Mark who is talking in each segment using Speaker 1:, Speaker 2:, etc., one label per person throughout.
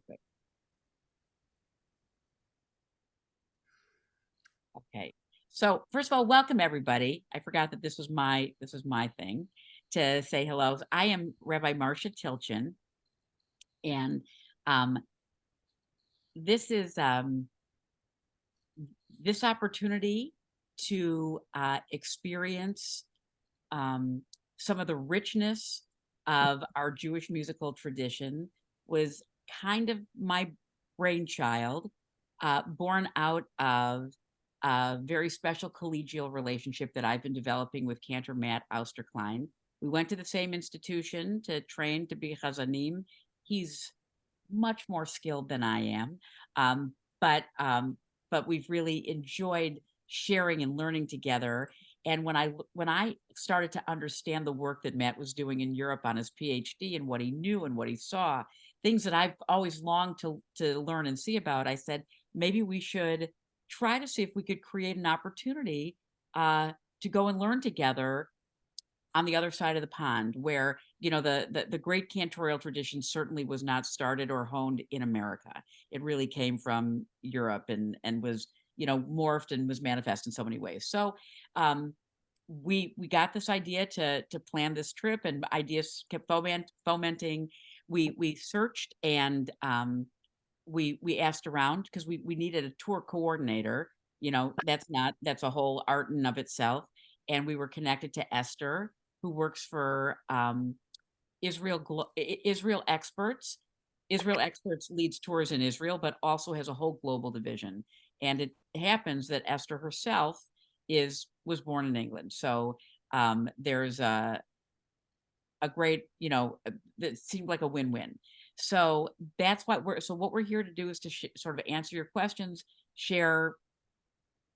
Speaker 1: Perfect. Okay. So first of all, welcome everybody. I forgot that this was my thing to say hello. I am Rabbi Marcia Tilchin, and um, this is this opportunity to experience um, some of the richness of our Jewish musical tradition was kind of my brainchild, born out of a very special collegial relationship that I've been developing with Cantor Matt Austerklein. We went to the same institution to train to be Chazanim. He's much more skilled than I am, um, but um, but we've really enjoyed sharing and learning together. And when I started to understand the work that Matt was doing in Europe on his PhD and what he knew and what he saw, things that I've always longed to learn and see about, I said maybe we should try to see if we could create an opportunity to go and learn together on the other side of the pond, where the great cantorial tradition certainly was not started or honed in America. It really came from Europe and was morphed and was manifest in so many ways. So um, we got this idea to plan this trip, and ideas kept fomenting. We searched, and we asked around because we needed a tour coordinator. That's a whole art in of itself. And we were connected to Esther, who works for Israel Experts. Israel Experts leads tours in Israel, but also has a whole global division. And it happens that Esther herself was born in England. So there's a great, that seemed like a win-win. So that's what we're here to do is to sort of answer your questions, share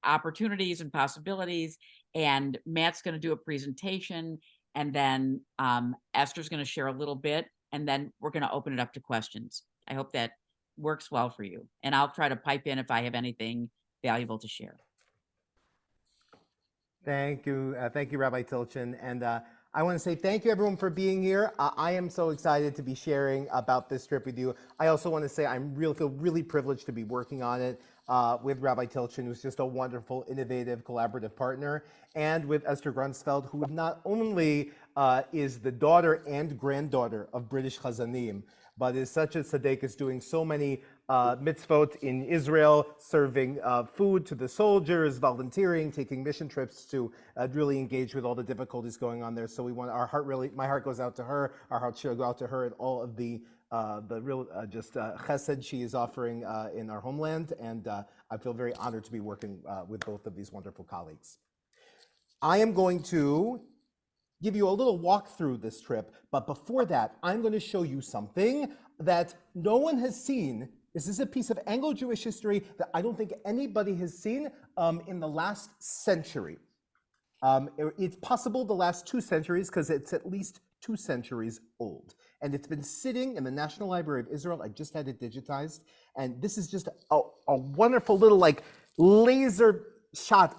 Speaker 1: opportunities and possibilities. And Matt's going to do a presentation, and then Esther's going to share a little bit, and then we're going to open it up to questions. I hope that works well for you. And I'll try to pipe in if I have anything valuable to share.
Speaker 2: Thank you, Rabbi Tilchin, and I want to say thank you everyone for being here. I am so excited to be sharing about this trip with you. I also want to say feel really privileged to be working on it with Rabbi Tilchin, who's just a wonderful, innovative, collaborative partner, and with Esther Grunsfeld, who not only is the daughter and granddaughter of British Chazanim, but is such a tzaddik, is doing so many mitzvot in Israel, serving food to the soldiers, volunteering, taking mission trips to really engage with all the difficulties going on there. So my heart goes out to her, our heart should go out to her and all of the real chesed she is offering in our homeland. And I feel very honored to be working with both of these wonderful colleagues. I am going to give you a little walk through this trip, but before that, I'm going to show you something that no one has seen. This is a piece of Anglo-Jewish history that I don't think anybody has seen in the last century. It's possible the last 2 centuries, because it's at least 2 centuries old. And it's been sitting in the National Library of Israel. I just had it digitized. And this is just a wonderful little laser shot,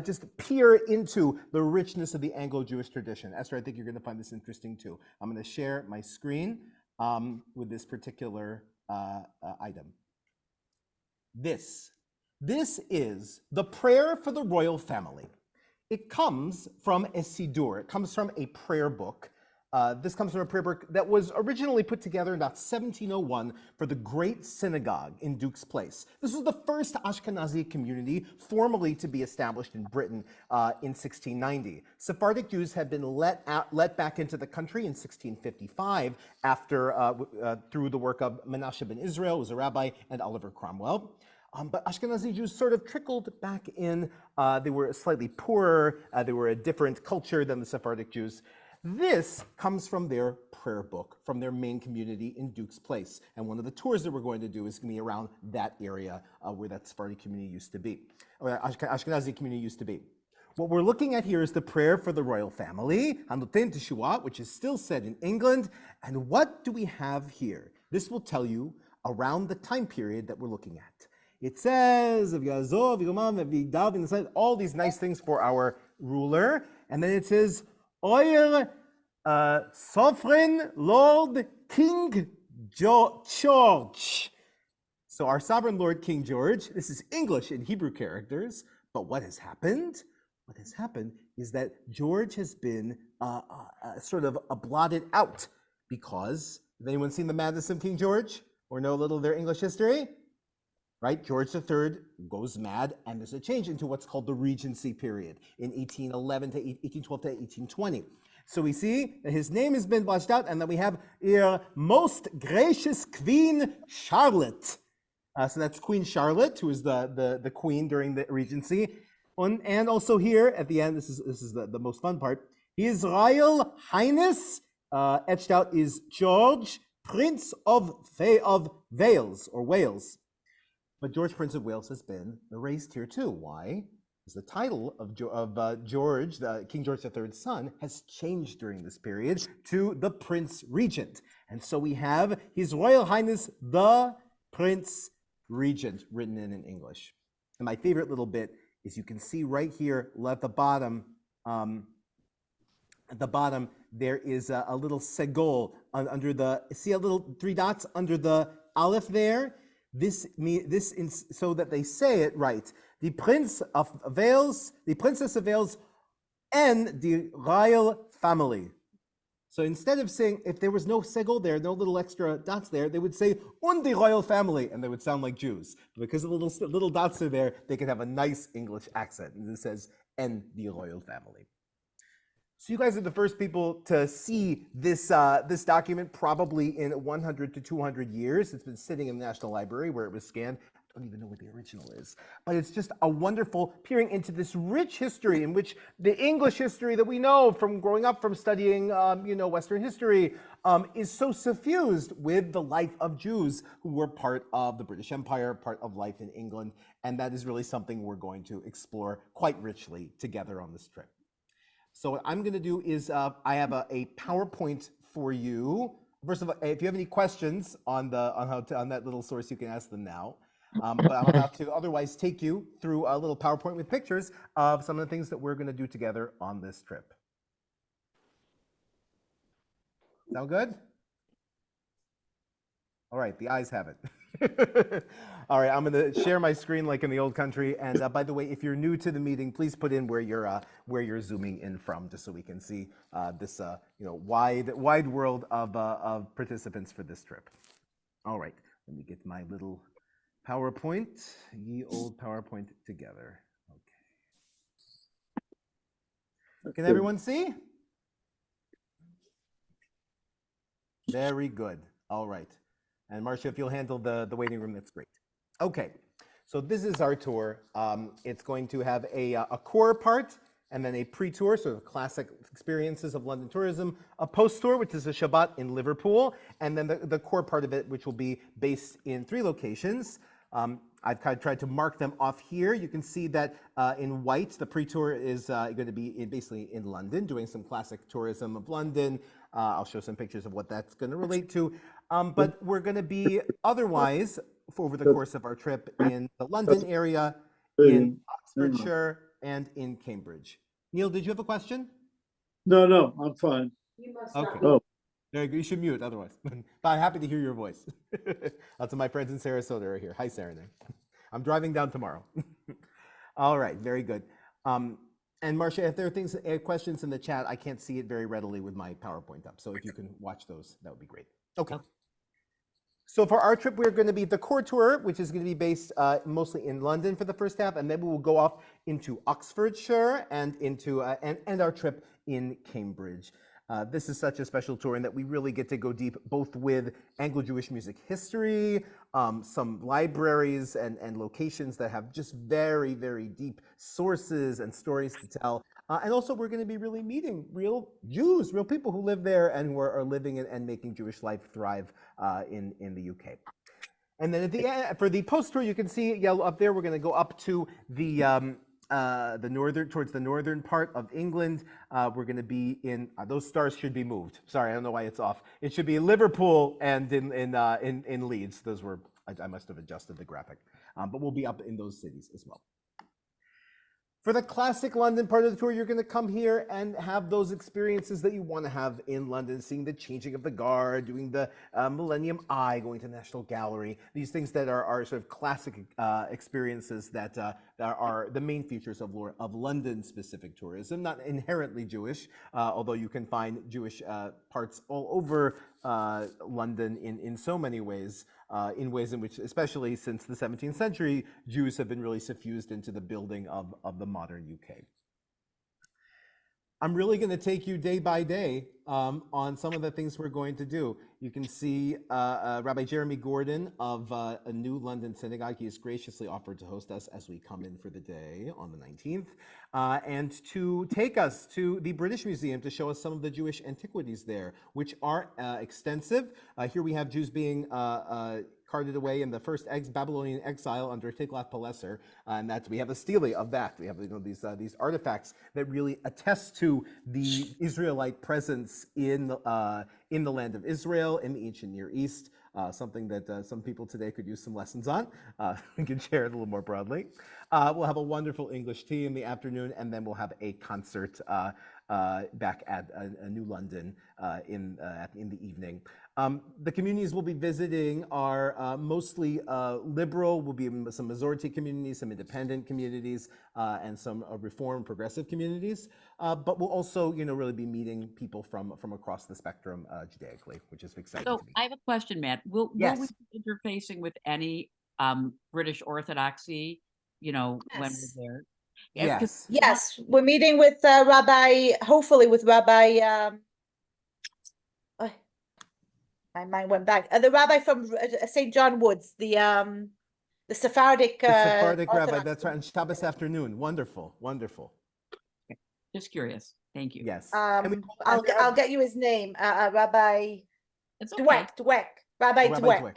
Speaker 2: just peer into the richness of the Anglo-Jewish tradition. Esther, I think you're going to find this interesting too. I'm going to share my screen with this particular item. This is the prayer for the royal family. It comes from a Siddur. It comes from a prayer book. This comes from a prayer book that was originally put together in about 1701 for the Great Synagogue in Duke's Place. This was the first Ashkenazi community formally to be established in Britain in 1690. Sephardic Jews had been let back into the country in 1655 through the work of Menashe ben Israel, who was a rabbi, and Oliver Cromwell. But Ashkenazi Jews sort of trickled back in. They were slightly poorer. They were a different culture than the Sephardic Jews. This comes from their prayer book, from their main community in Duke's Place. And one of the tours that we're going to do is going to be around that area where that Sephardi community used to be, or Ashkenazi community used to be. What we're looking at here is the prayer for the royal family, Hanoten Teshuvah, which is still said in England. And what do we have here? This will tell you around the time period that we're looking at. It says, all these nice things for our ruler. And then it says, Euer Sovereign Lord King George. So our sovereign Lord King George, this is English in Hebrew characters, but what has happened? What has happened is that George has been sort of blotted out because, has anyone seen The Madness of King George or know a little of their English history? Right, George III goes mad, and there's a change into what's called the Regency period in 1811 to 1812 to 1820. So we see that his name has been blotched out, and then we have Ihr Most Gracious Queen Charlotte. So that's Queen Charlotte, who is the queen during the Regency. And also here at the end, this is the most fun part. His Royal Highness, etched out, is George, Prince of Wales, or Wales. But George, Prince of Wales, has been erased here too. Why? Because the title of George, King George III's son, has changed during this period to the Prince Regent. And so we have His Royal Highness, the Prince Regent, written in English. And my favorite little bit is you can see right here at the bottom, there is a little segol under the, see a little 3 dots under the aleph there? So that they say it right. The Prince of Wales, the Princess of Wales, and the royal family. So instead of saying, if there was no segol there, no little extra dots there, they would say, und the royal family, and they would sound like Jews. Because the little dots are there, they can have a nice English accent. And it says, and the royal family. So you guys are the first people to see this document probably in 100 to 200 years. It's been sitting in the National Library where it was scanned. I don't even know what the original is. But it's just a wonderful peering into this rich history in which the English history that we know from growing up, from studying Western history, is so suffused with the life of Jews who were part of the British Empire, part of life in England. And that is really something we're going to explore quite richly together on this trip. So what I'm going to do is I have a PowerPoint for you. First of all, if you have any questions on that little source, you can ask them now. But I'm about to otherwise take you through a little PowerPoint with pictures of some of the things that we're going to do together on this trip. Sound good? All right, the eyes have it. All right, I'm going to share my screen like in the old country. And by the way, if you're new to the meeting, please put in where you're zooming in from, just so we can see this wide world of participants for this trip. All right, let me get my little PowerPoint, ye old PowerPoint together. Okay. Can everyone see? Very good. All right. And Marcia, if you'll handle the waiting room, that's great. Okay, so this is our tour. It's going to have a core part and then a pre-tour, sort of classic experiences of London tourism, a post-tour, which is a Shabbat in Liverpool, and then the core part of it, which will be based in 3 locations. I've kind of tried to mark them off here. You can see that in white, the pre-tour is going to be basically in London, doing some classic tourism of London. I'll show some pictures of what that's going to relate to. But we're going to be otherwise, over the course of our trip, in the London area, in Oxfordshire, and in Cambridge. Neil, did you have a question?
Speaker 3: No, I'm fine.
Speaker 4: You must
Speaker 3: Okay.
Speaker 4: not.
Speaker 3: Oh,
Speaker 2: Very good. You should mute otherwise. But I'm happy to hear your voice. Lots of my friends in Sarasota are here. Hi, Sarah. I'm driving down tomorrow. All right, very good. And Marcia, if there are questions in the chat, I can't see it very readily with my PowerPoint up. So if you can watch those, that would be great. Okay. So for our trip, we're going to be the core tour, which is going to be based mostly in London for the first half, and then we will go off into Oxfordshire and into and our trip in Cambridge. This is such a special tour in that we really get to go deep both with Anglo-Jewish music history, some libraries and locations that have just very, very deep sources and stories to tell. And also we're going to be really meeting real Jews, real people who live there and who are living and making Jewish life thrive in the UK. And then at the end, for the post-tour, you can see yellow up there, we're going to go up to the towards the northern part of England. We're going to be in those stars should be moved. Sorry, I don't know why it's off. It should be in Liverpool and in Leeds. Those were I must have adjusted the graphic, but we'll be up in those cities as well. For the classic London part of the tour, you're going to come here and have those experiences that you want to have in London, seeing the changing of the guard, doing the Millennium Eye, going to National Gallery, these things that are sort of classic experiences that are the main features of London-specific tourism, not inherently Jewish, although you can find Jewish parts all over London in so many ways, in ways in which, especially since the 17th century, Jews have been really suffused into the building of the modern UK. I'm really going to take you day by day on some of the things we're going to do. You can see Rabbi Jeremy Gordon of a New London Synagogue. He has graciously offered to host us as we come in for the day on the 19th, and to take us to the British Museum to show us some of the Jewish antiquities there, which are extensive. Here we have Jews being carted away in the first Babylonian exile under Tiglath-Pileser, and we have a stele of that. We have these artifacts that really attest to the Israelite presence in the land of Israel, in the ancient Near East, something that some people today could use some lessons on. We can share it a little more broadly. We'll have a wonderful English tea in the afternoon, and then we'll have a concert back at New London in the evening. The communities we'll be visiting are mostly liberal. Will be some majority communities, some independent communities, and some reform progressive communities. But we'll also, really be meeting people from across the spectrum Judaically, which is exciting
Speaker 1: So
Speaker 2: to me.
Speaker 1: I have a question, Matt. Will we
Speaker 2: Yes.
Speaker 1: be interfacing with any British Orthodoxy, when we're
Speaker 4: Yes.
Speaker 1: there? Yeah, 'cause
Speaker 2: Yes.
Speaker 4: Yes, we're meeting with hopefully with Rabbi, oh, my mind went back. The rabbi from St. John Woods, the Sephardic,
Speaker 2: The Sephardic rabbi,
Speaker 4: Orthodox.
Speaker 2: that's right, on Shabbos afternoon. Wonderful, wonderful.
Speaker 1: just curious. Thank you.
Speaker 2: Yes. And we-
Speaker 4: I'll get you his name, Rabbi
Speaker 1: It's okay.
Speaker 4: Dweck, Rabbi
Speaker 2: Rabbi
Speaker 4: Dweck.
Speaker 2: Dweck.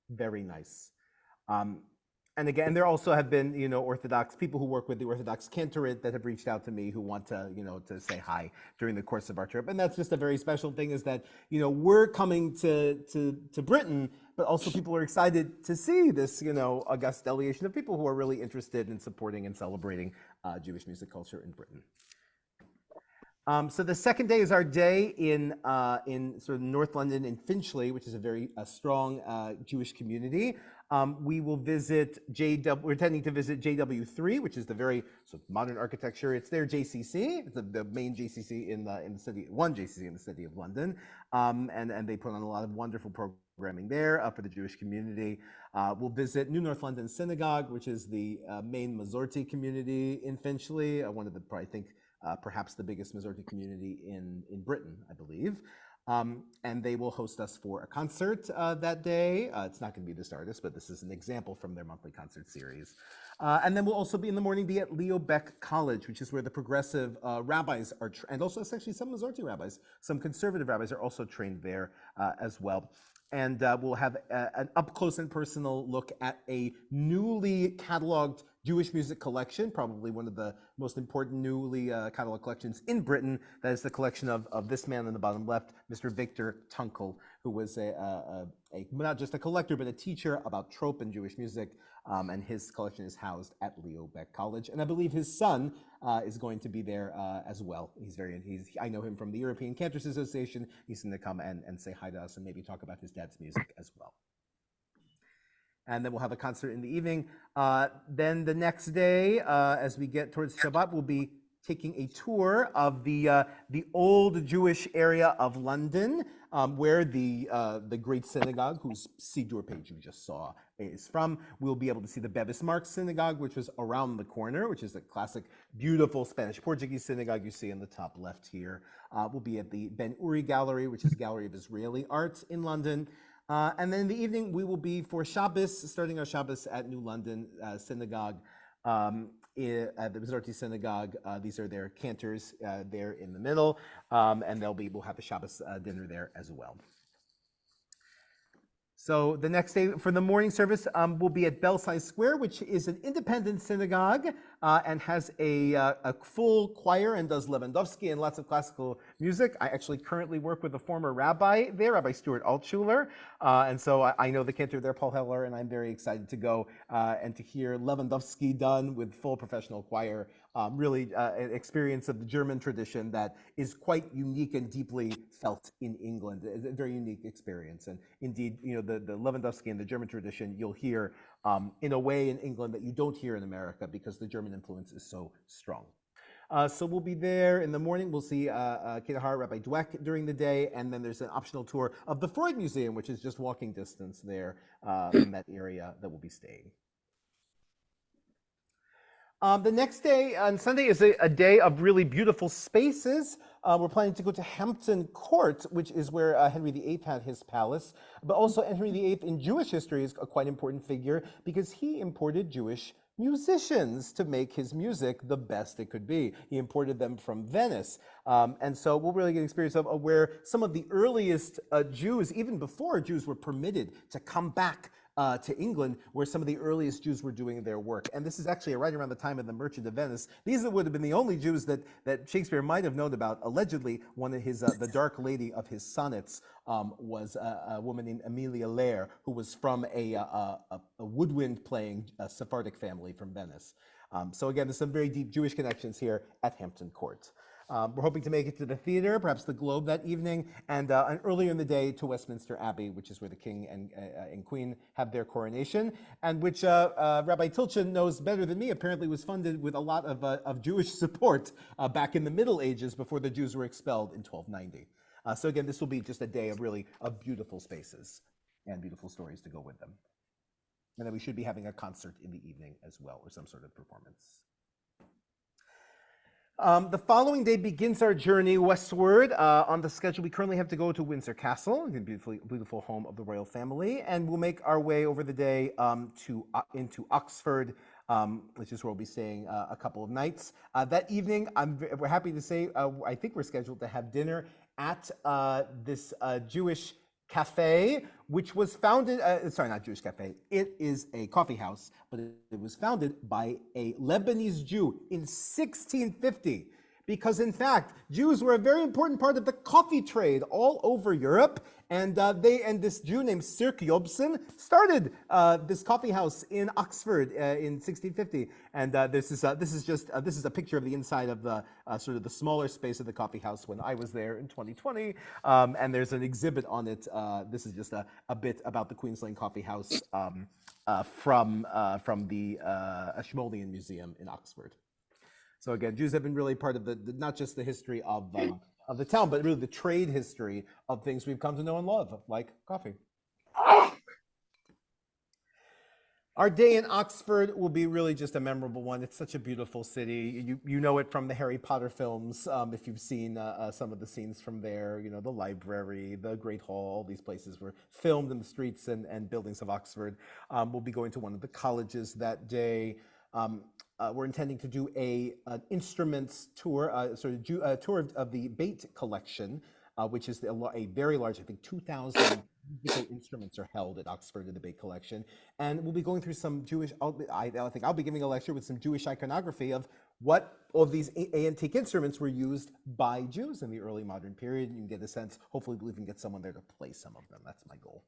Speaker 2: Very nice. And again, there also have been, Orthodox people who work with the Orthodox Cantorate that have reached out to me who want to, to say hi during the course of our trip. And that's just a very special thing, is that, we're coming to Britain, but also people are excited to see this, august delegation of people who are really interested in supporting and celebrating Jewish music culture in Britain. So the second day is our day in sort of North London in Finchley, which is a very strong Jewish community. We will visit we're intending to visit JW3, which is the very sort of modern architecture. It's their JCC. It's the main JCC in the city, one JCC in the city of London, and they put on a lot of wonderful programming there for the Jewish community. We'll visit New North London Synagogue, which is the main Masorti community in Finchley, one of the perhaps the biggest Masorti community in Britain, I believe. And they will host us for a concert that day. It's not going to be this artist, but this is an example from their monthly concert series. And then we'll also be in the morning at Leo Beck College, which is where the progressive rabbis are, and also actually some Masorti rabbis, some conservative rabbis are also trained there as well. And we'll have an up-close and personal look at a newly cataloged Jewish music collection, probably one of the most important newly cataloged collections in Britain. That is the collection of this man on the bottom left, Mr. Victor Tunkel, who was not just a collector, but a teacher about trope and Jewish music. And his collection is housed at Leo Beck College. And I believe his son is going to be there as well. I know him from the European Cantors Association. He's going to come and say hi to us and maybe talk about his dad's music as well. And then we'll have a concert in the evening. Then the next day, as we get towards Shabbat, we'll be taking a tour of the old Jewish area of London, where the great synagogue, whose Siddur page you just saw, is from. We'll be able to see the Bevis Marks Synagogue, which was around the corner, which is a classic, beautiful Spanish-Portuguese synagogue you see in the top left here. We'll be at the Ben Uri Gallery, which is a gallery of Israeli art in London. And then in the evening, we will be for Shabbos, starting our Shabbos at New London Synagogue, at the Masorti Synagogue. These are their cantors there in the middle, and we'll have a Shabbos dinner there as well. So the next day for the morning service will be at Belsize Square, which is an independent synagogue and has a full choir and does Lewandowski and lots of classical music. I actually currently work with a former rabbi there, Rabbi Stuart Altshuler, and so I know the cantor there, Paul Heller, and I'm very excited to go and to hear Lewandowski done with full professional choir. Really an experience of the German tradition that is quite unique and deeply felt in England. It's a very unique experience. And indeed, you know, the Lewandowski and the German tradition, you'll hear in a way in England that you don't hear in America because the German influence is so strong. So we'll be there in the morning. We'll see Kedahar, Rabbi Dweck during the day, and then there's an optional tour of the Freud Museum, which is just walking distance there in that area that we'll be staying. The next day, on Sunday, is a day of really beautiful spaces. We're planning to go to Hampton Court, which is where Henry VIII had his palace. But also Henry VIII in Jewish history is a quite important figure because he imported Jewish musicians to make his music the best it could be. He imported them from Venice. And so we'll really get an experience of where some of the earliest Jews, even before Jews were permitted to come back to England, where some of the earliest Jews were doing their work. And this is actually right around the time of the Merchant of Venice. These would have been the only Jews that Shakespeare might have known about. Allegedly, one of his, the dark lady of his sonnets was a woman named Amelia Lair, who was from a woodwind playing Sephardic family from Venice. So again, there's some very deep Jewish connections here at Hampton Court. We're hoping to make it to the theater, perhaps the Globe that evening, and earlier in the day to Westminster Abbey, which is where the King and Queen have their coronation, and which Rabbi Tilchin knows better than me, apparently was funded with a lot of Jewish support back in the Middle Ages before the Jews were expelled in 1290. So again, this will be just a day of beautiful spaces and beautiful stories to go with them. And then we should be having a concert in the evening as well, or some sort of performance. The following day begins our journey westward. On the schedule, we currently have to go to Windsor Castle, the beautiful home of the royal family, and we'll make our way over the day into Oxford, which is where we'll be staying a couple of nights. That evening, we're happy to say, I think we're scheduled to have dinner at this Jewish cafe, which was founded, sorry, not Jewish cafe, it is a coffee house, but it was founded by a Lebanese Jew in 1650. Because in fact, Jews were a very important part of the coffee trade all over Europe, and this Jew named Sirk Jobson started this coffee house in Oxford in 1650. And this is a picture of the inside of the sort of the smaller space of the coffee house when I was there in 2020. And there's an exhibit on it. This is just a bit about the Queen's Lane Coffee House from the Ashmolean Museum in Oxford. So again, Jews have been really part of not just the history of the town, but really the trade history of things we've come to know and love, like coffee. Our day in Oxford will be really just a memorable one. It's such a beautiful city. You know it from the Harry Potter films, if you've seen some of the scenes from there. You know, the library, the Great Hall, all these places were filmed in the streets and buildings of Oxford. We'll be going to one of the colleges that day. We're intending to do an instruments tour, a tour of the Bate collection, which is a very large, I think 2,000 musical instruments are held at Oxford in the Bate collection. And we'll be going through some Jewish, I think I'll be giving a lecture with some Jewish iconography of what all of these antique instruments were used by Jews in the early modern period. You can get a sense, hopefully we can get someone there to play some of them. That's my goal.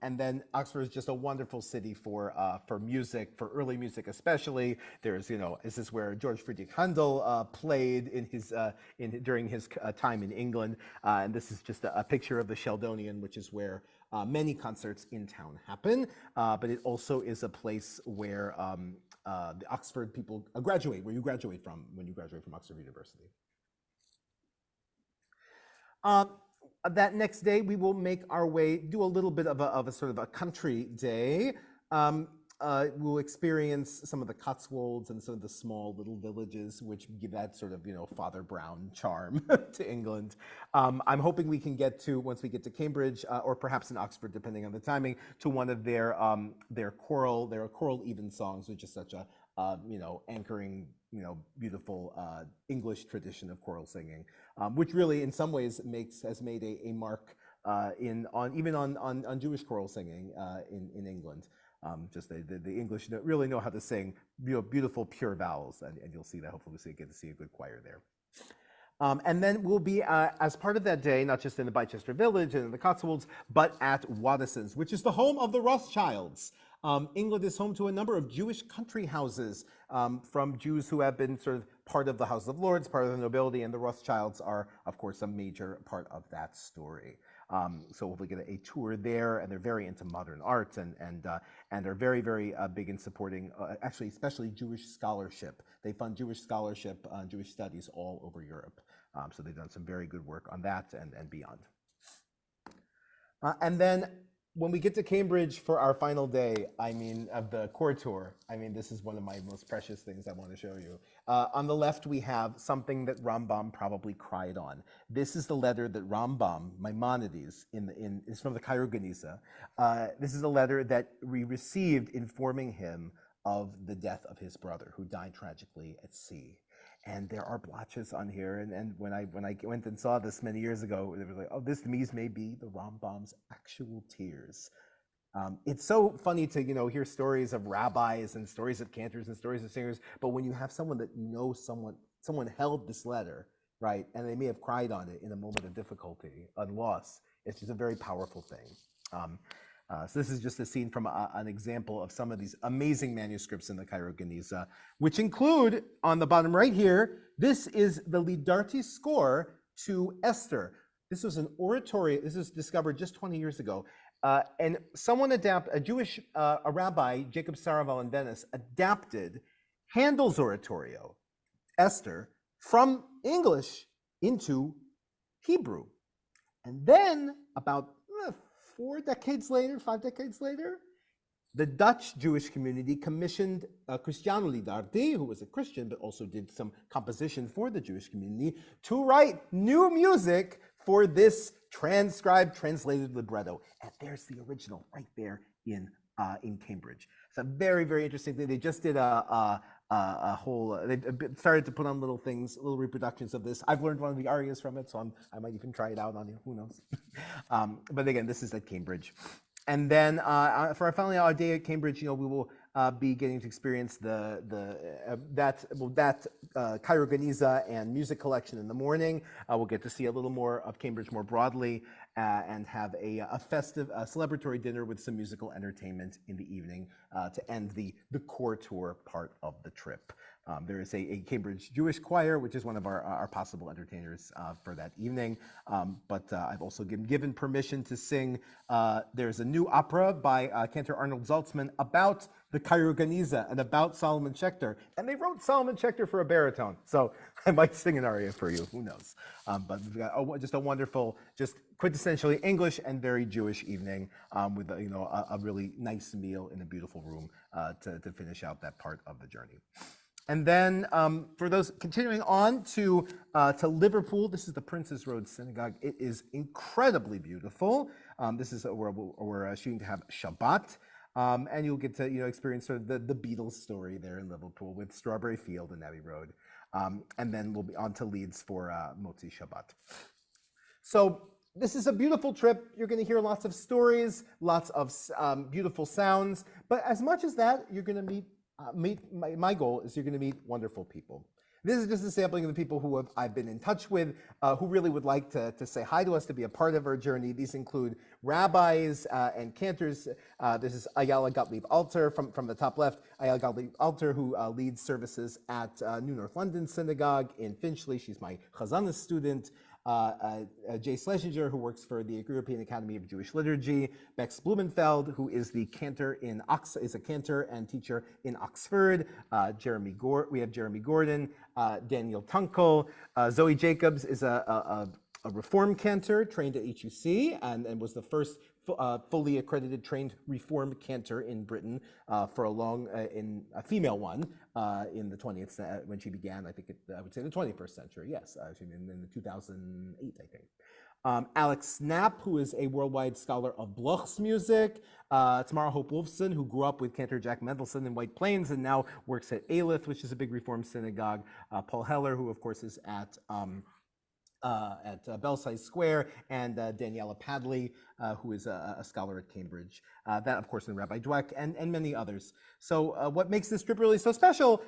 Speaker 2: And then Oxford is just a wonderful city for music, for early music especially. There's, you know, this is where George Friedrich Handel played during his time in England. And this is just a picture of the Sheldonian, which is where many concerts in town happen. But it also is a place where the Oxford people graduate, where you graduate from when you graduate from Oxford University. That next day, we will make our way, do a little bit of a sort of a country day. We'll experience some of the Cotswolds and some of the small little villages, which give that sort of, you know, Father Brown charm to England. I'm hoping we can get to, once we get to Cambridge, or perhaps in Oxford, depending on the timing, to one of their choral evensongs, which is such a, you know, anchoring, you know, beautiful English tradition of choral singing, which really in some ways has made a mark on Jewish choral singing in England. Just the English really know how to sing beautiful pure vowels, and you'll see that. Hopefully, we get to see a good choir there. And then we'll be, as part of that day, not just in the Bicester Village and in the Cotswolds, but at Waddesdon's, which is the home of the Rothschilds. England is home to a number of Jewish country houses from Jews who have been sort of part of the House of Lords, part of the nobility, and the Rothschilds are, of course, a major part of that story. So we'll get a tour there, and they're very into modern art and are very, very big in supporting, actually, especially Jewish scholarship. They fund Jewish scholarship, Jewish studies all over Europe. So they've done some very good work on that and beyond. And then when we get to Cambridge for our final day, of the core tour, this is one of my most precious things I want to show you. On the left, we have something that Rambam probably cried on. This is the letter that Rambam, Maimonides, is from the Cairo Geniza. This is a letter that we received informing him of the death of his brother, who died tragically at sea. And there are blotches on here, and when I went and saw this many years ago, it was like, oh, this may be the Rambam's actual tears. It's so funny to hear stories of rabbis and stories of cantors and stories of singers, but when you have someone that someone held this letter, right, and they may have cried on it in a moment of difficulty and loss, it's just a very powerful thing. So this is just a scene from an example of some of these amazing manuscripts in the Cairo Geniza, which include, on the bottom right here, this is the Lidarti score to Esther. This was an oratory, this was discovered just 20 years ago. And a rabbi, Jacob Saraval in Venice, adapted Handel's oratorio, Esther, from English into Hebrew. And then about 5 decades later, the Dutch Jewish community commissioned Cristiano Lidarti, who was a Christian but also did some composition for the Jewish community, to write new music for this transcribed, translated libretto. And there's the original right there in Cambridge. It's a very, very interesting thing. They just did they started to put on little things, little reproductions of this. I've learned one of the arias from it, so I might even try it out on you. Who knows? But again, this is at Cambridge. And then for our final day at Cambridge, we will be getting to experience that Cairo Geniza and music collection in the morning. We'll get to see a little more of Cambridge more broadly and have a festive celebratory dinner with some musical entertainment in the evening to end the core tour part of the trip. There is a Cambridge Jewish choir, which is one of our possible entertainers for that evening. But I've also given permission to sing. There's a new opera by Cantor Arnold Zaltzman about the Cairo Geniza and about Solomon Schechter. And they wrote Solomon Schechter for a baritone. So I might sing an aria for you, who knows. But we've got just a wonderful, just quintessentially English and very Jewish evening with a really nice meal in a beautiful room to finish out that part of the journey. And then for those continuing on to Liverpool, this is the Prince's Road Synagogue. It is incredibly beautiful. This is where we're shooting to have Shabbat. And you'll get to experience sort of the Beatles story there in Liverpool with Strawberry Field and Abbey Road. And then we'll be on to Leeds for Motzi Shabbat. So this is a beautiful trip. You're going to hear lots of stories, lots of beautiful sounds. But as much as that, you're going to my goal is you're going to meet wonderful people. This is just a sampling of the people who I've been in touch with, who really would like to say hi to us, to be a part of our journey. These include rabbis and cantors. This is Ayala Gottlieb Alter from the top left. Ayala Gottlieb Alter, who leads services at New North London Synagogue in Finchley. She's my Chazanah student. Jay Schlesinger, who works for the European Academy of Jewish Liturgy, Bex Blumenfeld, who is the cantor is a cantor and teacher in Oxford. We have Jeremy Gordon, Daniel Tunkel, Zoe Jacobs is a Reform cantor trained at HUC and was the first fully accredited trained Reform cantor in Britain for a female one in the 20th, when she began, I think I would say the 21st century, yes, in the 2008, I think. Alex Knapp, who is a worldwide scholar of Bloch's music. Tamara Hope Wolfson, who grew up with Cantor Jack Mendelson in White Plains and now works at Aleph, which is a big Reform synagogue. Paul Heller, who of course is at Belsize Square, and Daniela Padley, who is a scholar at Cambridge. That, of course, and Rabbi Dweck, and many others. So what makes this trip really so special,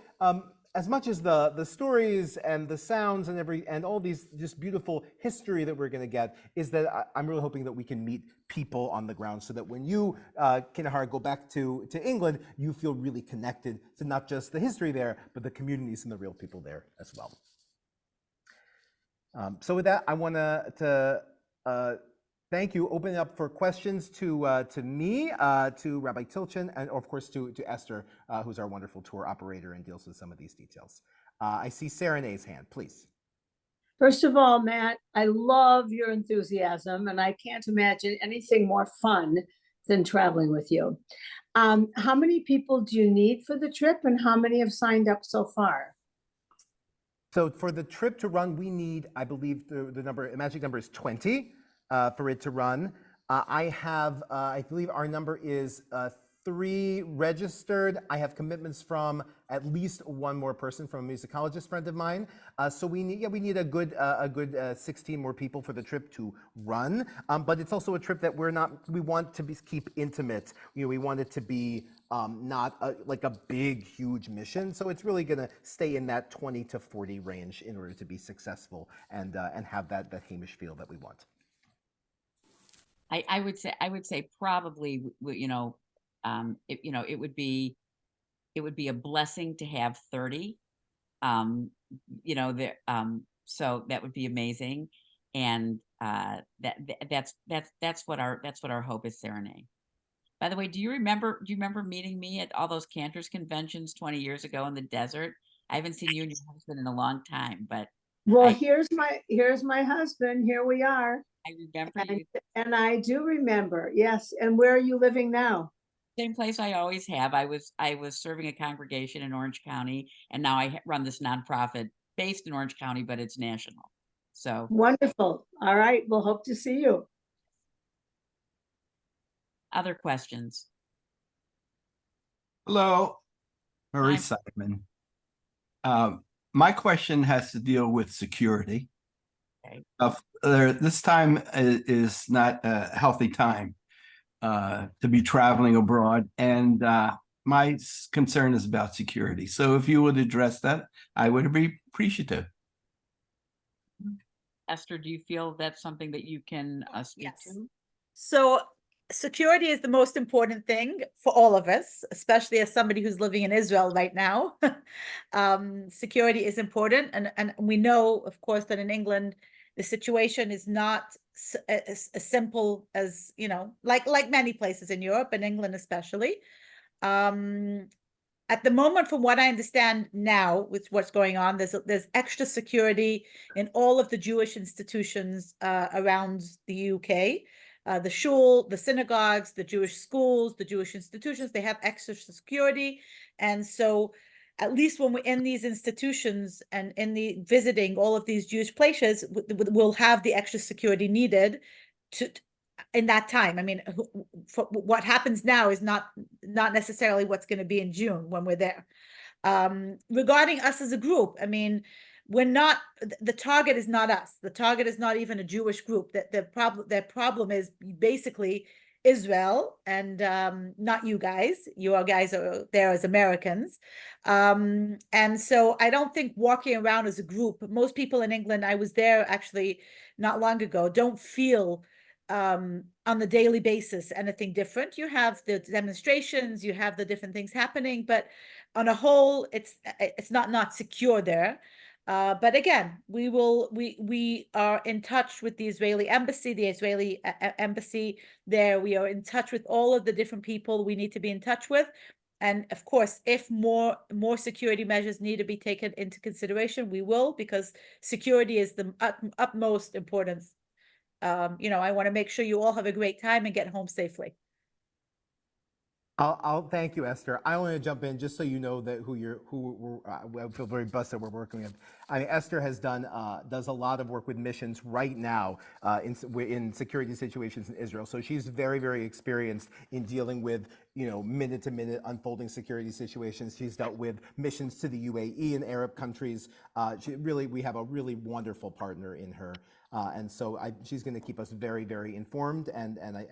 Speaker 2: as much as the stories and the sounds and all these just beautiful history that we're going to get, is that I'm really hoping that we can meet people on the ground, so that when you, Kinahar, go back to England, you feel really connected to not just the history there, but the communities and the real people there as well. So with that, I want to thank you. Open it up for questions to me, to Rabbi Tilchin, and of course to Esther, who's our wonderful tour operator and deals with some of these details. I see Serenae's hand, please.
Speaker 5: First of all, Matt, I love your enthusiasm, and I can't imagine anything more fun than traveling with you. How many people do you need for the trip, and how many have signed up so far?
Speaker 2: So for the trip to run, we need, I believe the magic number is 20 for it to run. I believe our number is 3 registered. I have commitments from at least one more person, from a musicologist friend of mine. So we need a good 16 more people for the trip to run. But it's also a trip that we want to keep intimate. We want it to be not like a big, huge mission. So it's really going to stay in that 20 to 40 range in order to be successful and have that Hamish feel that we want.
Speaker 1: I would say probably, it would be a blessing to have 30. So that would be amazing, and that's what our hope is, Serenae. By the way, do you remember meeting me at all those Cantors conventions 20 years ago in the desert? I haven't seen you and your husband in a long time, but
Speaker 5: Well, here's my husband. Here we are.
Speaker 1: I remember you.
Speaker 5: And I do remember, yes. And where are you living now?
Speaker 1: Same place I always have. I was serving a congregation in Orange County, and now I run this nonprofit based in Orange County, but it's national. So
Speaker 5: wonderful. All right, we'll hope to see you.
Speaker 1: Other questions?
Speaker 6: Hello, Marie
Speaker 1: Hi.
Speaker 6: Simon. My question has to deal with security.
Speaker 1: Okay.
Speaker 6: This time is not a healthy time to be traveling abroad, and my concern is about security. So if you would address that, I would be appreciative.
Speaker 1: Esther, do you feel that's something that you can speak
Speaker 4: Yes.
Speaker 1: to?
Speaker 4: So security is the most important thing for all of us, especially as somebody who's living in Israel right now. Security is important. And we know, of course, that in England, the situation is not as simple as, like many places in Europe and England especially. At the moment, from what I understand now, with what's going on, there's extra security in all of the Jewish institutions around the UK. The shul, the synagogues, the Jewish schools, the Jewish institutions, they have extra security. And so at least when we're in these institutions and visiting all of these Jewish places, we'll have the extra security needed in that time. I mean, what happens now is not necessarily what's going to be in June when we're there. Regarding us as a group, I mean, the target is not us. The target is not even a Jewish group. Their problem is basically Israel and not you guys. You guys are there as Americans. And so I don't think walking around as a group, most people in England, I was there actually not long ago, don't feel on the daily basis anything different. You have the demonstrations, you have the different things happening, but on a whole, it's not secure there. But again, we are in touch with the Israeli embassy, embassy there. We are in touch with all of the different people we need to be in touch with. And of course, if more security measures need to be taken into consideration, we will, because security is the utmost importance. I want to make sure you all have a great time and get home safely.
Speaker 2: I'll thank you, Esther. I want to jump in just so you know that I feel very blessed that we're working with. I mean, Esther has does a lot of work with missions right now in security situations in Israel. So she's very, very experienced in dealing with, minute to minute unfolding security situations. She's dealt with missions to the UAE and Arab countries. We have a really wonderful partner in her. And so she's going to keep us very, very informed, and I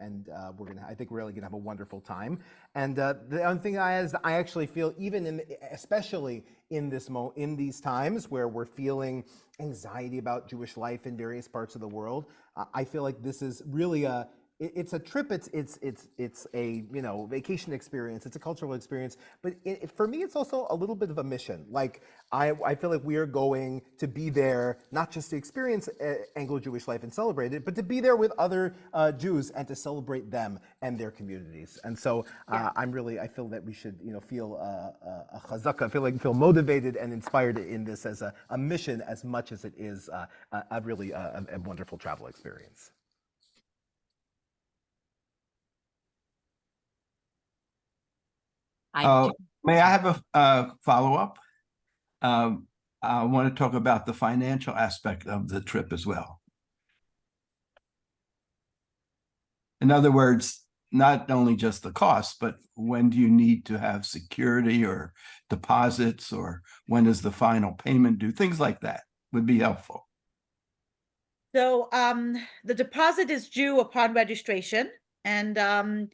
Speaker 2: think we're really going to have a wonderful time. And the other thing I actually feel, especially in these times where we're feeling anxiety about Jewish life in various parts of the world, I feel like this is really it's a trip. It's a vacation experience. It's a cultural experience. But for me, it's also a little bit of a mission. Like I feel like we are going to be there not just to experience Anglo-Jewish life and celebrate it, but to be there with other Jews and to celebrate them and their communities. And so I feel that we should feel a chazaka, feel motivated and inspired in this as a mission as much as it is a really wonderful travel experience.
Speaker 6: May I have a follow-up? I want to talk about the financial aspect of the trip as well. In other words, not only just the cost, but when do you need to have security or deposits, or when is the final payment due? Things like that would be helpful.
Speaker 4: So the deposit is due upon registration, and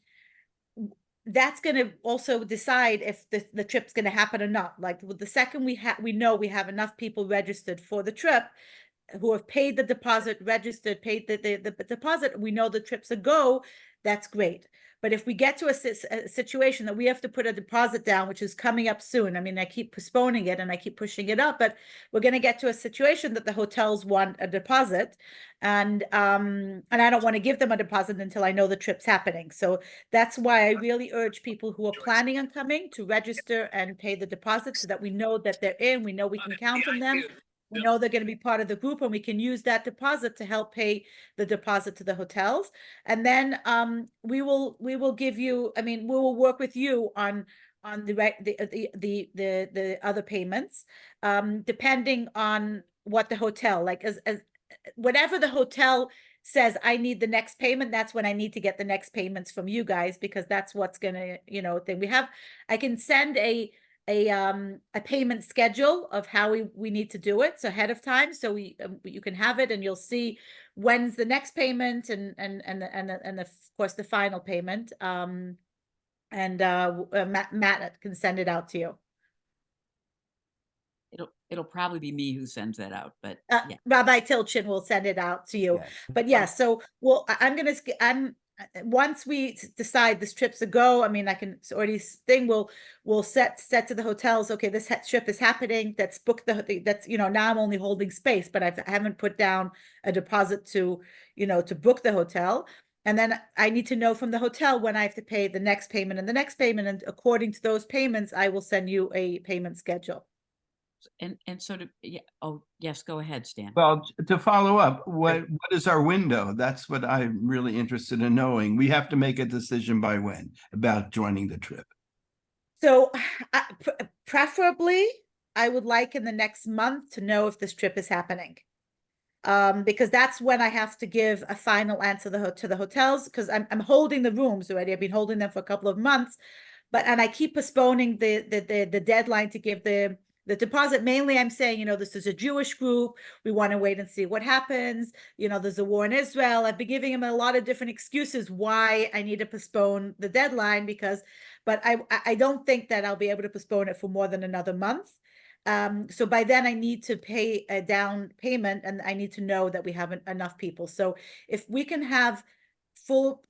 Speaker 4: that's going to also decide if the trip's going to happen or not. Like the second we know we have enough people registered for the trip who have paid the deposit, registered, paid the deposit, we know the trip's a go, that's great. But if we get to a situation that we have to put a deposit down, which is coming up soon, I mean, I keep postponing it and I keep pushing it up, but we're going to get to a situation that the hotels want a deposit, and I don't want to give them a deposit until I know the trip's happening. So that's why I really urge people who are planning on coming to register and pay the deposit so that we know that they're in, we know we can count on them. We know they're going to be part of the group, and we can use that deposit to help pay the deposit to the hotels. And then we will give you, I mean, we will work with you on the other payments, depending on what the hotel, like as whatever the hotel says I need the next payment, that's when I need to get the next payments from you guys, because that's what's gonna, then I can send a payment schedule of how we need to do it, so ahead of time, so you can have it and you'll see when's the next payment and of course the final payment. Matt can send it out to you.
Speaker 1: It'll probably be me who sends that out, but yeah.
Speaker 4: Rabbi Tilchin will send it out to you.
Speaker 2: Yes.
Speaker 4: But yeah, so once we decide this trip's a go, I mean, I can already we'll set to the hotels, okay, this trip is happening, that's booked that's, now I'm only holding space, but I haven't put down a deposit to book the hotel. And then I need to know from the hotel when I have to pay the next payment and the next payment. And according to those payments, I will send you a payment schedule.
Speaker 1: And so yes, go ahead, Stan.
Speaker 6: Well, to follow up, what is our window? That's what I'm really interested in knowing. We have to make a decision by when about joining the trip.
Speaker 4: So preferably, I would like in the next month to know if this trip is happening. Because that's when I have to give a final answer to the hotels, because I'm holding the rooms already. I've been holding them for a couple of months, and I keep postponing the deadline to give the deposit. Mainly I'm saying, this is a Jewish group. We want to wait and see what happens. There's a war in Israel. I've been giving him a lot of different excuses why I need to postpone the deadline, but I don't think that I'll be able to postpone it for more than another month. So by then I need to pay a down payment, and I need to know that we have enough people. So if we can have full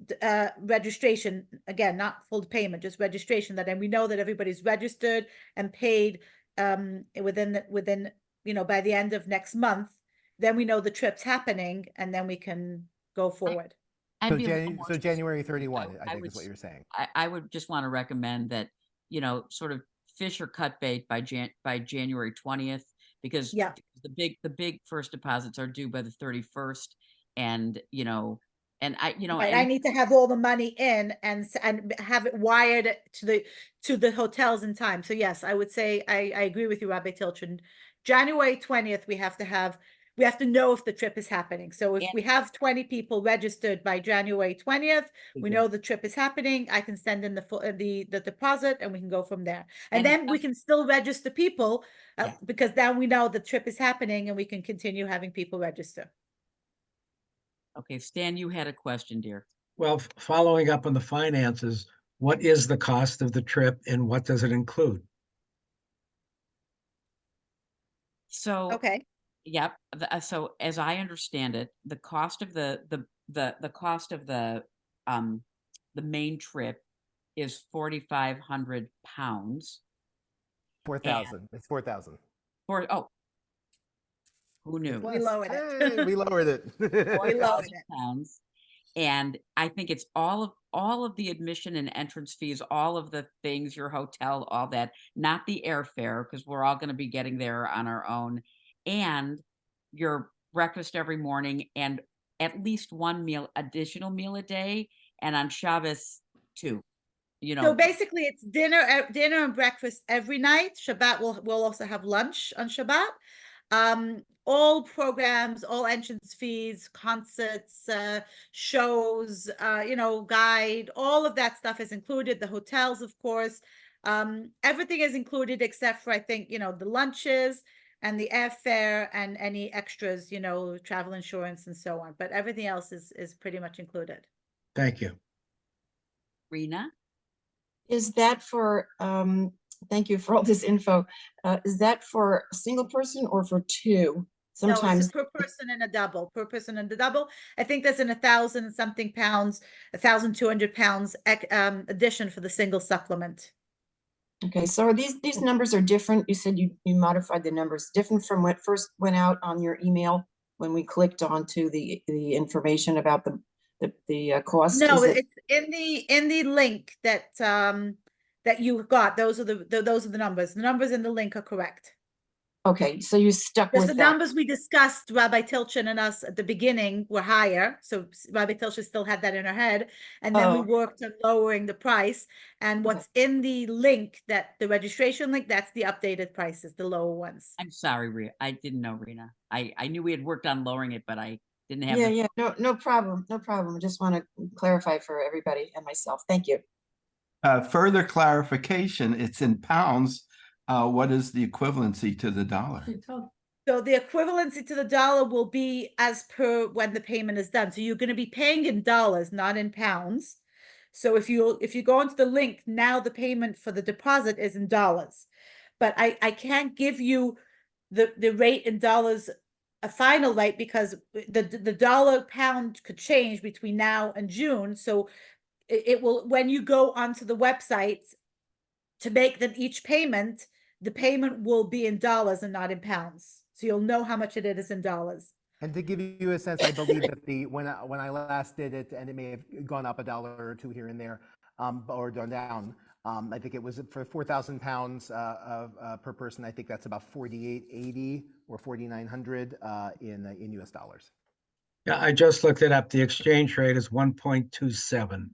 Speaker 4: registration, again, not full payment, just registration, that then we know that everybody's registered and paid within by the end of next month, then we know the trip's happening, and then we can go forward.
Speaker 2: So January 31, I think is what you're saying.
Speaker 1: I would just want to recommend that, sort of fish or cut bait by January 20th, because the big first deposits are due by the 31st, and And
Speaker 4: Right, I need to have all the money in and have it wired to the hotels in time. So yes, I would say I agree with you, Rabbi Tilchin. January 20th, we have to know if the trip is happening. So if
Speaker 1: And-
Speaker 4: we have 20 people registered by January 20th, we know the trip is happening. I can send in the deposit and we can go from there. And
Speaker 1: And
Speaker 4: then we can still register people
Speaker 1: Yeah.
Speaker 4: because then we know the trip is happening and we can continue having people register.
Speaker 1: Okay, Stan, you had a question, dear.
Speaker 7: Well, following up on the finances, what is the cost of the trip and what does it include?
Speaker 1: So,
Speaker 4: Okay.
Speaker 1: yep. So as I understand it, the cost of the cost of the main trip is £4,500
Speaker 2: 4,000. It's 4,000.
Speaker 1: for, who knew?
Speaker 4: We lowered it.
Speaker 2: Hey, we lowered it.
Speaker 4: We lowered it.
Speaker 1: £4,000. And I think it's all of the admission and entrance fees, all of the things, your hotel, all that, not the airfare, because we're all going to be getting there on our own, and your breakfast every morning, and at least one additional meal a day, and on Shabbos too.
Speaker 4: So basically, it's dinner and breakfast every night. Shabbat we'll also have lunch on Shabbat. All programs, all entrance fees, concerts, shows, guide, all of that stuff is included. The hotels, of course, everything is included except for, I think, the lunches and the airfare and any extras, travel insurance and so on. But everything else is pretty much included.
Speaker 7: Thank you.
Speaker 1: Rena?
Speaker 8: Is that for, thank you for all this info. Is that for a single person or for two?
Speaker 4: No, it's
Speaker 8: Sometimes,
Speaker 4: per person and a double, I think there's an 1,000 and something pounds, 1,200 pounds addition for the single supplement.
Speaker 8: okay, so are these numbers are different? You said you modified the numbers, different from what first went out on your email when we clicked onto the information about the cost?
Speaker 4: No,
Speaker 8: Is it-
Speaker 4: it's in the link that you got. Those are the numbers. The numbers in the link are correct.
Speaker 8: Okay, so you stuck
Speaker 4: Because
Speaker 8: with
Speaker 4: the
Speaker 8: that.
Speaker 4: numbers we discussed, Rabbi Tilchin and us at the beginning were higher. So Rabbi Tilchin still had that in her head. And then we
Speaker 8: Oh.
Speaker 4: worked on lowering the price. And what's in the link, the registration link, that's the updated prices, the lower ones.
Speaker 1: I'm sorry, Rena. I didn't know, Rena. I knew we had worked on lowering it, but I didn't have.
Speaker 8: Yeah, no problem. I just want to clarify for everybody and myself. Thank you.
Speaker 6: Further clarification, it's in pounds. What is the equivalency to the dollar?
Speaker 4: So the equivalency to the dollar will be as per when the payment is done. So you're going to be paying in dollars, not in pounds. So if you go into the link, now the payment for the deposit is in dollars. But I can't give you the rate in dollars, a final rate, because the dollar pound could change between now and June. So it will, when you go onto the website to make them each payment, the payment will be in dollars and not in pounds. So you'll know how much it is in dollars.
Speaker 2: And to give you a sense, I believe that when I last did it, and it may have gone up $1 or $2 here and there, or gone down. I think it was for 4,000 pounds per person. I think that's about 4,880 or 4,900 in US dollars.
Speaker 7: Yeah, I just looked it up. The exchange rate is 1.27,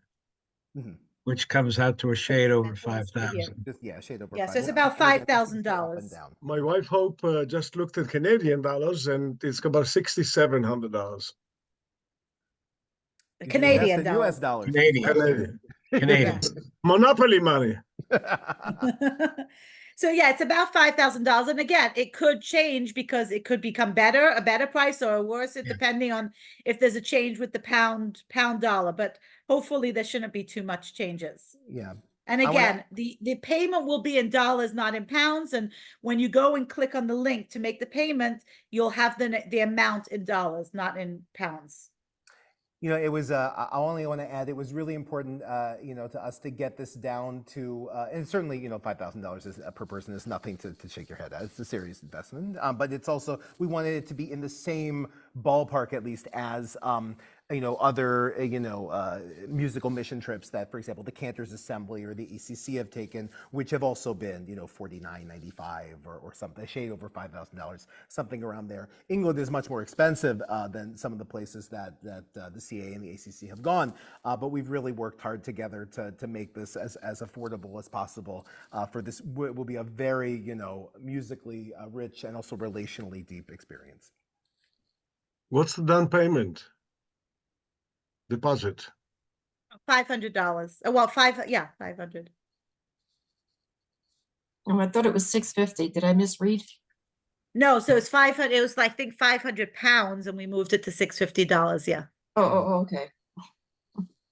Speaker 2: Mhm.
Speaker 7: which comes out to a shade over
Speaker 4: That's what it's for here.
Speaker 7: 5,000.
Speaker 2: Just shade over.
Speaker 4: Yeah, so
Speaker 2: five.
Speaker 4: it's about
Speaker 2: Again, this is up and
Speaker 4: $5,000.
Speaker 2: down.
Speaker 3: My wife Hope just looked at Canadian dollars and it's about $6,700.
Speaker 4: The
Speaker 2: US
Speaker 4: Canadian
Speaker 2: and US
Speaker 4: dollars.
Speaker 2: dollars.
Speaker 7: Canadian. Canadian.
Speaker 3: Monopoly money.
Speaker 4: So yeah, it's about $5,000. And again, it could change because it could become a better price or worse, depending on if there's a change with the pound dollar. But hopefully there shouldn't be too much changes.
Speaker 2: Yeah.
Speaker 4: And
Speaker 2: I wanna-
Speaker 4: again, the payment will be in dollars, not in pounds. And when you go and click on the link to make the payment, you'll have the amount in dollars, not in pounds.
Speaker 2: It was, I only want to add, it was really important, to us to get this down to, and certainly, $5,000 per person is nothing to shake your head at. It's a serious investment. But it's also, we wanted it to be in the same ballpark, at least, as other, musical mission trips that, for example, the Cantors Assembly or the ECC have taken, which have also been, $49.95 or something, a shade over $5,000, something around there. England is much more expensive than some of the places that the CA and the ACC have gone, but we've really worked hard together to make this as affordable as possible for this. Will be a very, musically rich and also relationally deep experience.
Speaker 3: What's the down payment? Deposit.
Speaker 4: $500. Well, 500.
Speaker 8: Oh, I thought it was 650. Did I misread?
Speaker 4: No, so it's 500. It was like, I think £500, and we moved it to $650. Yeah,
Speaker 8: Oh, okay.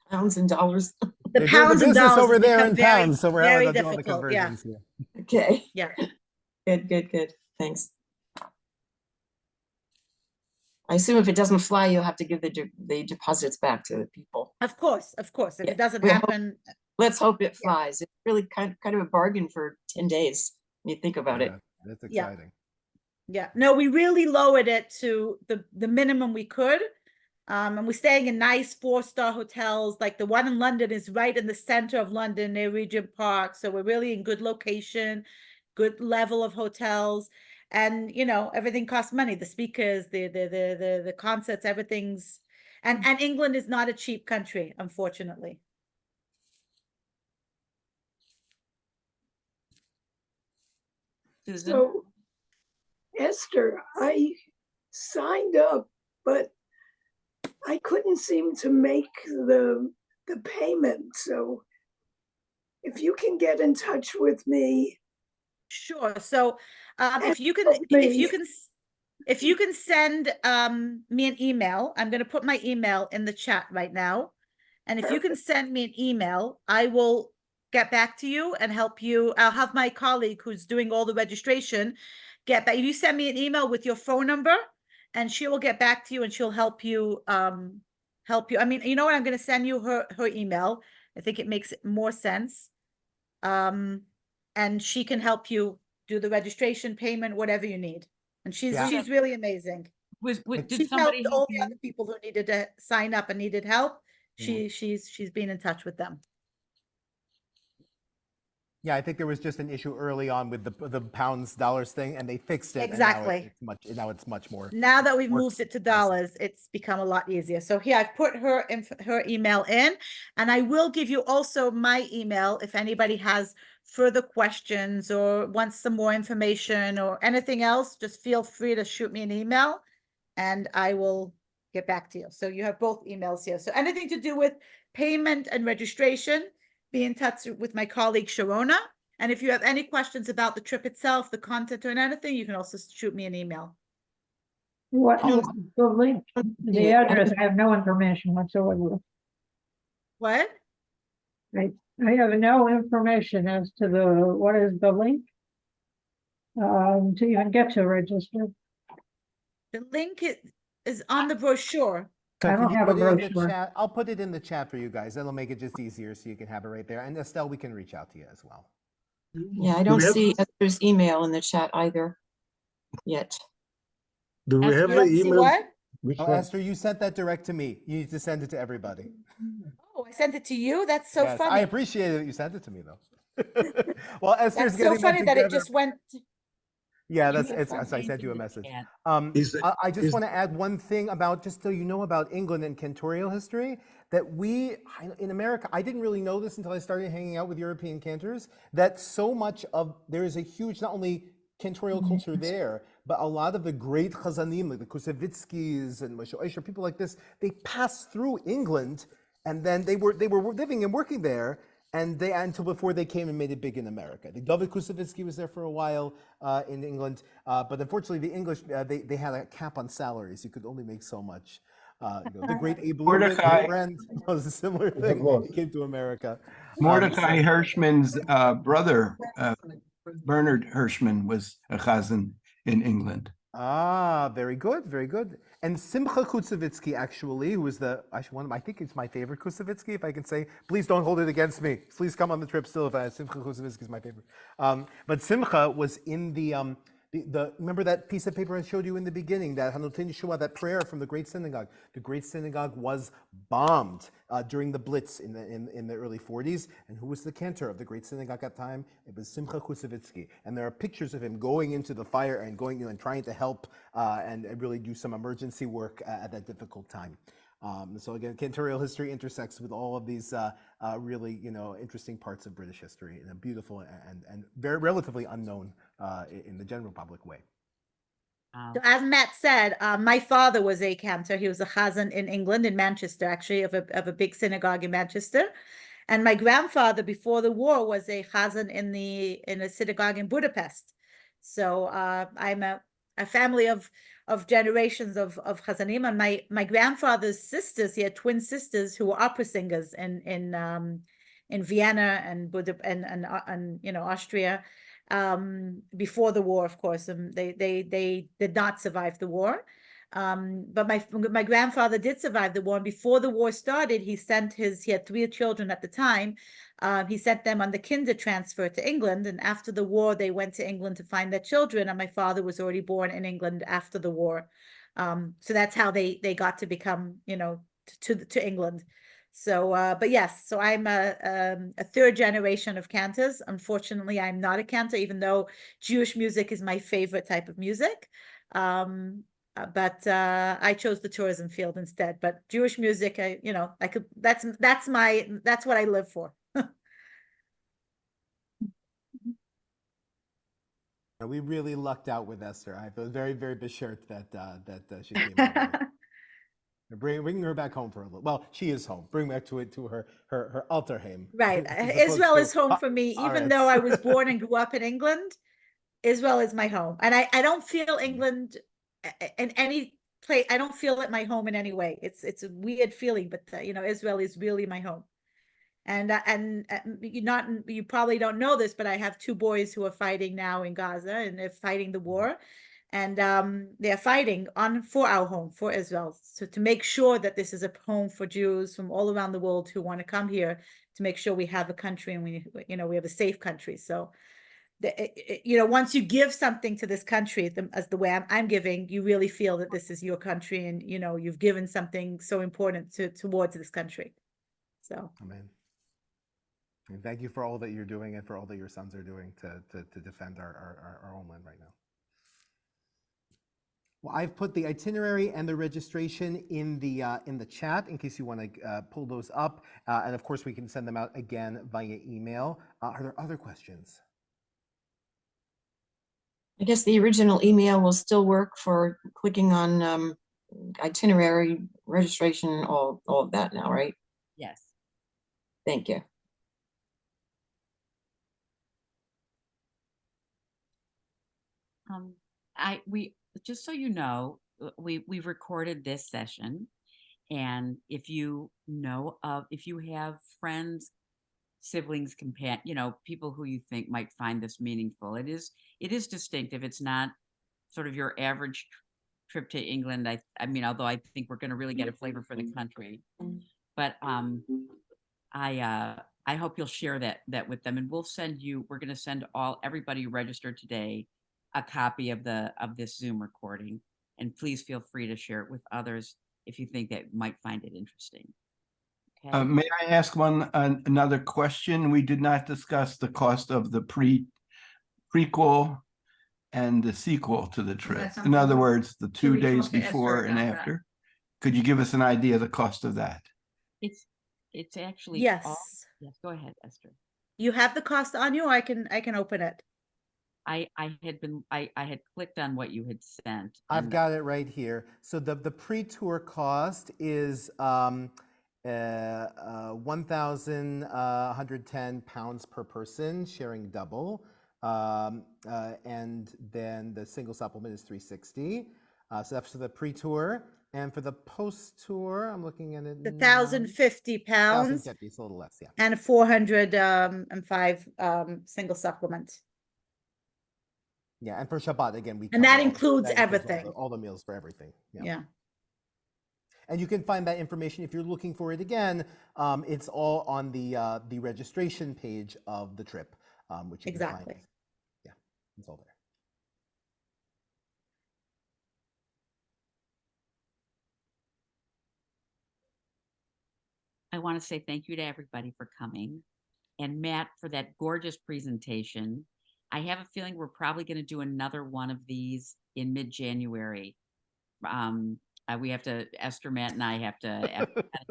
Speaker 8: Pounds and dollars.
Speaker 4: the
Speaker 2: They're doing
Speaker 4: pounds
Speaker 2: the
Speaker 4: and
Speaker 2: business
Speaker 4: dollars
Speaker 2: over
Speaker 4: have
Speaker 2: there
Speaker 4: become
Speaker 2: in
Speaker 4: very,
Speaker 2: pounds, so we're
Speaker 4: very
Speaker 2: having to do all the
Speaker 4: difficult. Yeah,
Speaker 2: conversions here.
Speaker 8: Okay,
Speaker 4: yeah.
Speaker 8: good. Thanks. I assume if it doesn't fly, you'll have to give the deposits back to the people.
Speaker 4: Of course. If
Speaker 8: Yeah,
Speaker 4: it doesn't
Speaker 8: we hope-
Speaker 4: happen,
Speaker 8: Let's hope it flies. It's really kind of a bargain for 10 days when you think about it.
Speaker 2: Yeah, that's
Speaker 4: Yeah.
Speaker 2: exciting.
Speaker 4: yeah. No, we really lowered it to the minimum we could. And we're staying in nice 4-star hotels. Like the one in London is right in the center of London near Regent Park. So we're really in good location, good level of hotels. And everything costs money. The speakers, the concerts, everything's and England is not a cheap country, unfortunately.
Speaker 1: Susan?
Speaker 9: So, Esther, I signed up, but I couldn't seem to make the payment. So, if you can get in touch with me,
Speaker 4: Sure. So if you can
Speaker 9: help me.
Speaker 4: if you can send me an email, I'm going to put my email in the chat right now. And if you can send me an email, I will get back to you and help you. I'll have my colleague who's doing all the registration get back. You send me an email with your phone number, and she will get back to you and she'll help you. I mean, you know what? I'm going to send you her email. I think it makes more sense. And she can help you do the registration, payment, whatever you need. And she's
Speaker 2: Yeah.
Speaker 4: really amazing.
Speaker 1: Did
Speaker 4: She
Speaker 1: somebody
Speaker 4: helped all
Speaker 1: help
Speaker 4: the
Speaker 1: you?
Speaker 4: other people who needed to sign up and needed help.
Speaker 2: Mhm.
Speaker 4: She's been in touch with them.
Speaker 2: Yeah, I think there was just an issue early on with the pounds dollars thing, and they fixed it.
Speaker 4: Exactly.
Speaker 2: And now it's much more.
Speaker 4: Now that we've
Speaker 2: More
Speaker 4: moved it to
Speaker 2: nice.
Speaker 4: dollars, it's become a lot easier. So here I've put her email in, and I will give you also my email if anybody has further questions or wants some more information or anything else. Just feel free to shoot me an email, and I will get back to you. So you have both emails here. So anything to do with payment and registration, be in touch with my colleague Sharona. And if you have any questions about the trip itself, the content or anything, you can also shoot me an email.
Speaker 10: What
Speaker 8: No.
Speaker 10: is the link, the
Speaker 8: Yeah.
Speaker 10: address? I have no information whatsoever.
Speaker 4: What?
Speaker 10: I have no information as to what is the link? To even get to register.
Speaker 4: The link is on the brochure.
Speaker 2: So
Speaker 10: I
Speaker 2: can
Speaker 10: don't
Speaker 2: you
Speaker 10: have a
Speaker 2: put it in the
Speaker 10: brochure.
Speaker 2: chat? I'll put it in the chat for you guys. That'll make it just easier so you can have it right there. And Estelle, we can reach out to you as well.
Speaker 8: Yeah, I
Speaker 3: Do
Speaker 8: don't
Speaker 3: we have-
Speaker 8: see Esther's email in the chat either yet.
Speaker 3: Do we
Speaker 1: Esther,
Speaker 3: have
Speaker 4: You
Speaker 3: the
Speaker 4: don't see
Speaker 3: email?
Speaker 4: what?
Speaker 3: Which
Speaker 2: Oh,
Speaker 3: one?
Speaker 2: Esther, you sent that direct to me. You need to send it to everybody.
Speaker 4: Oh, I sent it to you? That's so
Speaker 2: Yes, I
Speaker 4: funny.
Speaker 2: appreciate it that you sent it to me, though. Well, Esther's
Speaker 4: That's so
Speaker 2: getting
Speaker 4: funny that it
Speaker 2: together.
Speaker 4: just went.
Speaker 2: Yeah,
Speaker 4: That's
Speaker 2: that's
Speaker 4: so
Speaker 2: it's. I sent you a
Speaker 1: in the
Speaker 2: message.
Speaker 1: chat.
Speaker 3: Is it-
Speaker 2: I just
Speaker 3: is-
Speaker 2: want to add one thing about, just so you know about England and cantorial history, that in America, I didn't really know this until I started hanging out with European cantors, that so much of, there is a huge, not only cantorial culture there, but a lot of the great chazanim, like the Kusevitskis and Moshe Oisher, people like this, they passed through England, and then they were living and working there, and until before they came and made it big in America. The David Kusevitsky was there for a while in England, but unfortunately the English, they had a cap on salaries. You could only make so much. The great Abe Lubin,
Speaker 6: Mordecai.
Speaker 2: my friend, was a similar thing.
Speaker 3: was.
Speaker 2: He came to America.
Speaker 6: Mordecai Hirschman's brother, Bernard Hirschman, was a chazan in England.
Speaker 2: Very good, very good. And Simcha Kusevitsky, actually, who was I think it's my favorite Kusevitsky, if I can say. Please don't hold it against me. Please come on the trip still if Simcha Kusevitsky is my favorite. But Simcha was in the Remember that piece of paper I showed you in the beginning, that Hanotin Yeshua, that prayer from the Great Synagogue. The Great Synagogue was bombed during the Blitz in the early 40s. And who was the cantor of the Great Synagogue at that time? It was Simcha Kusevitsky. And there are pictures of him going into the fire and going, and trying to help and really do some emergency work at that difficult time. So again, cantorial history intersects with all of these really, interesting parts of British history in a beautiful and very relatively unknown in the general public way.
Speaker 4: So as Matt said, my father was a cantor. He was a chazan in England, in Manchester, actually, of a big synagogue in Manchester. And my grandfather, before the war, was a chazan in a synagogue in Budapest. So I'm a family of generations of chazanim. And my grandfather's sisters, he had twin sisters who were opera singers in Vienna and Austria. Before the war, of course, they did not survive the war. But my grandfather did survive the war. And before the war started, he had 3 children at the time. He sent them on the kinder transfer to England. And after the war, they went to England to find their children. And my father was already born in England after the war. So that's how they got to become, to England. So, but yes, so I'm a 3rd generation of cantors. Unfortunately, I'm not a cantor, even though Jewish music is my favorite type of music. But I chose the tourism field instead. But Jewish music, that's what I live for.
Speaker 2: We really lucked out with Esther. I feel very, very beshert that she came over. Bring her back home for a little. Well, she is home. Bring back to her Alterheim.
Speaker 4: Right. Israel is home for me, even though I was born and grew up in England. Israel is my home, and I don't feel England in any place. I don't feel it my home in any way. It's a weird feeling, but Israel is really my home. And you probably don't know this, but I have 2 boys who are fighting now in Gaza, and they're fighting the war. And they're fighting for our home, for Israel. So to make sure that this is a home for Jews from all around the world who want to come here, to make sure we have a country and we have a safe country. So, once you give something to this country, as the way I'm giving, you really feel that this is your country, and you've given something so important towards this country. So,
Speaker 2: amen. And thank you for all that you're doing and for all that your sons are doing to defend our homeland right now. Well, I've put the itinerary and the registration in the chat in case you want to pull those up, and of course we can send them out again via email. Are there other questions?
Speaker 8: I guess the original email will still work for clicking on itinerary, registration, all of that now, right?
Speaker 1: Yes.
Speaker 8: Thank you.
Speaker 1: Just so you know, we've recorded this session, and if you have friends, siblings, people who you think might find this meaningful, it is distinctive. It's not sort of your average trip to England. I mean, although I think we're going to really get a flavor for the country, but I hope you'll share that with them, and we're going to send everybody who registered today a copy of this Zoom recording, and please feel free to share it with others if you think that might find it interesting. Okay.
Speaker 6: May I ask another question? We did not discuss the cost of the prequel and the sequel to the trip. In other words, the 2 days before and after. Could you give us an idea of the cost of that?
Speaker 1: It's actually
Speaker 4: yes.
Speaker 1: Yes. Go ahead, Esther.
Speaker 4: You have the cost on you, or I can open it.
Speaker 1: I had clicked on what you had sent.
Speaker 2: I've got it right here. So the pre-tour cost is 1,110 pounds per person, sharing double, and then the single supplement is 360. So that's for the pre-tour, and for the post-tour, I'm looking at it.
Speaker 4: 1,050 pounds.
Speaker 2: 1,050, it's a little less, yeah.
Speaker 4: And 405 single supplement.
Speaker 2: Yeah, and for Shabbat, again,
Speaker 4: and that includes everything.
Speaker 2: All the meals for everything.
Speaker 4: Yeah.
Speaker 2: And you can find that information if you're looking for it again. It's all on the registration page of the trip, which you can find. Yeah, it's all there.
Speaker 1: I want to say thank you to everybody for coming, and Matt for that gorgeous presentation. I have a feeling we're probably going to do another one of these in mid-January. We have to, Esther, Matt, and I have to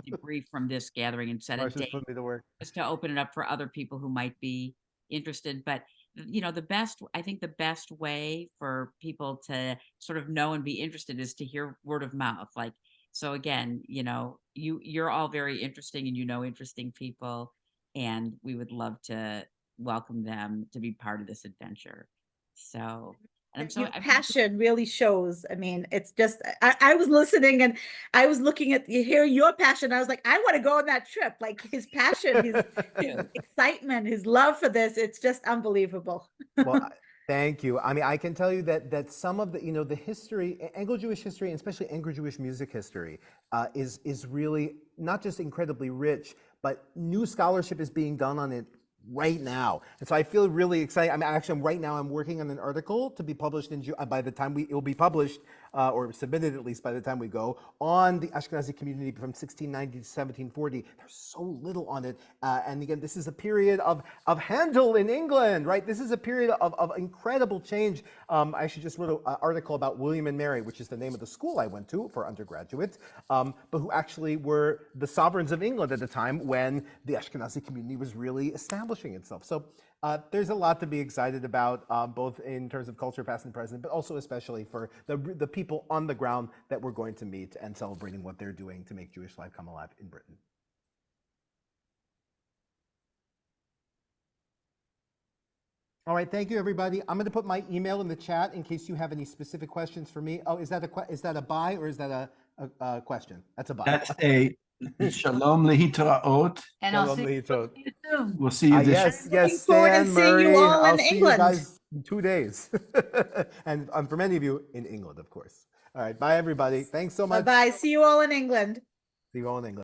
Speaker 1: debrief from this gathering and set a
Speaker 2: Marcia's
Speaker 1: date
Speaker 2: put me to work.
Speaker 1: just to open it up for other people who might be interested. But I think the best way for people to sort of know and be interested is to hear word of mouth. Like, so again, you're all very interesting and interesting people, and we would love to welcome them to be part of this adventure. So, and I'm so
Speaker 4: Your passion really shows. I mean, it's just, I was listening and I was looking at your passion. I was like, I want to go on that trip. Like his passion, his excitement, his love for this, it's just unbelievable.
Speaker 2: Well, thank you. I mean, I can tell you that some of the, the history, Anglo-Jewish history, and especially Anglo-Jewish music history, is really not just incredibly rich, but new scholarship is being done on it right now. And so I feel really excited. I mean, actually, right now I'm working on an article to be published in June. By the time it will be published, or submitted at least by the time we go, on the Ashkenazi community from 1690 to 1740. There's so little on it. And again, this is a period of Handel in England, right? This is a period of incredible change. I actually just wrote an article about William and Mary, which is the name of the school I went to for undergraduate, but who actually were the sovereigns of England at the time when the Ashkenazi community was really establishing itself. So there's a lot to be excited about, both in terms of culture, past and present, but also especially for the people on the ground that we're going to meet and celebrating what they're doing to make Jewish life come alive in Britain. All right, thank you, everybody. I'm going to put my email in the chat in case you have any specific questions for me. Oh, is that a buy or is that a question? That's a buy.
Speaker 6: That's a shalom lehitraot.
Speaker 10: And I'll
Speaker 2: Shalom
Speaker 10: see you
Speaker 2: lehitraot.
Speaker 10: soon.
Speaker 6: We'll see you this
Speaker 2: Yes,
Speaker 4: forward to
Speaker 2: Stan,
Speaker 4: seeing you
Speaker 2: Murray,
Speaker 4: all
Speaker 2: I'll
Speaker 4: in
Speaker 2: see
Speaker 4: England.
Speaker 2: you guys in 2 days. And for many of you in England, of course. All right, bye, everybody. Thanks so much.
Speaker 4: Bye-bye. See you all in England.
Speaker 2: See you all in England.